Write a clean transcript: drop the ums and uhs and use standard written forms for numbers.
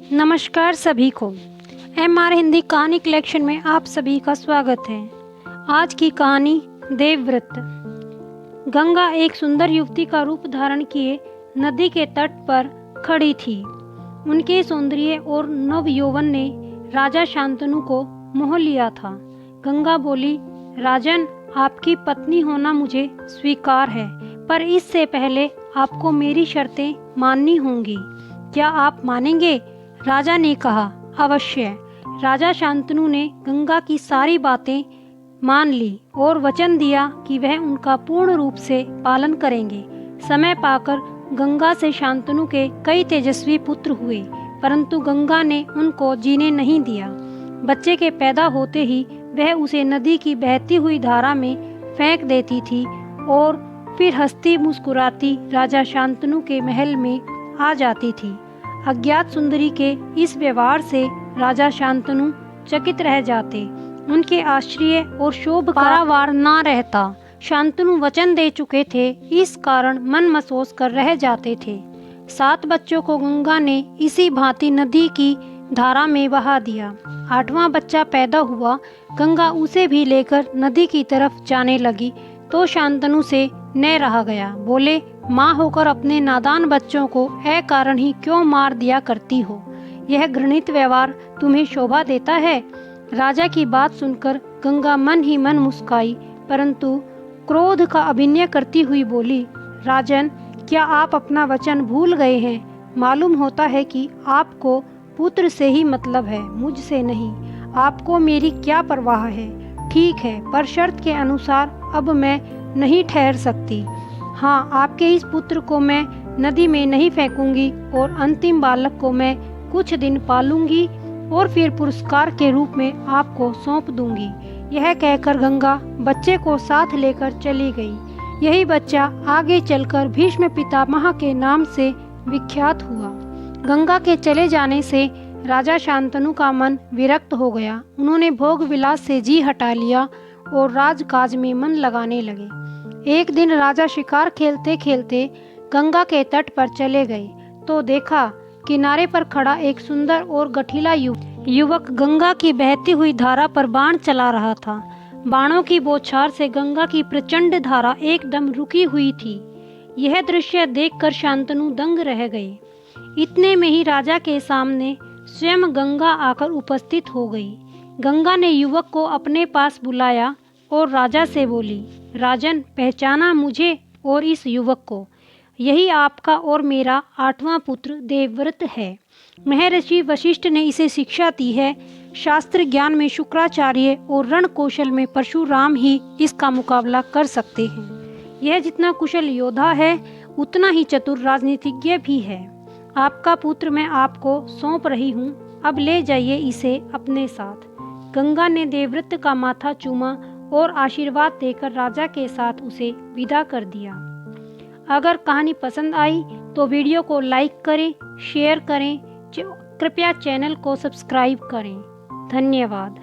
नमस्कार सभी को। MR हिंदी कहानी कलेक्शन में आप सभी का स्वागत है। आज की कहानी देवव्रत। गंगा एक सुंदर युवती का रूप धारण किए नदी के तट पर खड़ी थी। उनके सौंदर्य और नव यौवन ने राजा शांतनु को मोह लिया था। गंगा बोली, राजन, आपकी पत्नी होना मुझे स्वीकार है, पर इससे पहले आपको मेरी शर्तें माननी होंगी। क्या आप मानेंगे? राजा ने कहा, अवश्य। राजा शांतनु ने गंगा की सारी बातें मान ली और वचन दिया कि वह उनका पूर्ण रूप से पालन करेंगे। समय पाकर गंगा से शांतनु के कई तेजस्वी पुत्र हुए, परंतु गंगा ने उनको जीने नहीं दिया। बच्चे के पैदा होते ही वह उसे नदी की बहती हुई धारा में फेंक देती थी और फिर हंसती मुस्कुराती राजा शांतनु के महल में आ जाती थी। अज्ञात सुंदरी के इस व्यवहार से राजा शांतनु चकित रह जाते। उनके आश्चर्य और शोभ का पारावार ना रहता। शांतनु वचन दे चुके थे, इस कारण मन महसूस कर रह जाते थे। 7 बच्चों को गंगा ने इसी भांति नदी की धारा में बहा दिया। 8वां बच्चा पैदा हुआ। गंगा उसे भी लेकर नदी की तरफ जाने लगी तो शांतनु से न रहा गया। बोले, माँ होकर अपने नादान बच्चों को अकारण ही क्यों मार दिया करती हो? यह घृणित व्यवहार तुम्हें शोभा देता है? राजा की बात सुनकर गंगा मन ही मन मुस्काई, परंतु क्रोध का अभिनय करती हुई बोली, राजन, क्या आप अपना वचन भूल गए हैं? मालूम होता है कि आपको पुत्र से ही मतलब है, मुझसे नहीं। आपको मेरी क्या परवाह है? ठीक है, पर शर्त के अनुसार अब मैं नहीं ठहर सकती। हाँ, आपके इस पुत्र को मैं नदी में नहीं फेंकूंगी और अंतिम बालक को मैं कुछ दिन पालूंगी और फिर पुरस्कार के रूप में आपको सौंप दूंगी। यह कहकर गंगा बच्चे को साथ लेकर चली गई। यही बच्चा आगे चलकर भीष्म पितामह के नाम से विख्यात हुआ। गंगा के चले जाने से राजा शांतनु का मन विरक्त हो गया। उन्होंने भोग विलास से जी हटा लिया और राजकाज में मन लगाने लगे। एक दिन राजा शिकार खेलते खेलते गंगा के तट पर चले गए तो देखा किनारे पर खड़ा एक सुंदर और गठीला युवक गंगा की बहती हुई धारा पर बाण चला रहा था। बाणों की बौछार से गंगा की प्रचंड धारा एकदम रुकी हुई थी। यह दृश्य देखकर शांतनु दंग रह गए। इतने में ही राजा के सामने स्वयं गंगा आकर उपस्थित हो गई। गंगा ने युवक को अपने पास बुलाया और राजा से बोली, राजन, पहचाना मुझे और इस युवक को? यही आपका और मेरा 8वां पुत्र देवव्रत है। महर्षि वशिष्ठ ने इसे शिक्षा दी है। शास्त्र ज्ञान में शुक्राचार्य और रण कौशल में परशुराम ही इसका मुकाबला कर सकते हैं। यह जितना कुशल योद्धा है उतना ही चतुर राजनीतिज्ञ भी है। आपका पुत्र मैं आपको सौंप रही हूँ, अब ले जाइए इसे अपने साथ। गंगा ने देवव्रत का माथा चूमा और आशीर्वाद देकर राजा के साथ उसे विदा कर दिया। अगर कहानी पसंद आई तो वीडियो को लाइक करें, शेयर करें, कृपया चैनल को सब्सक्राइब करें। धन्यवाद।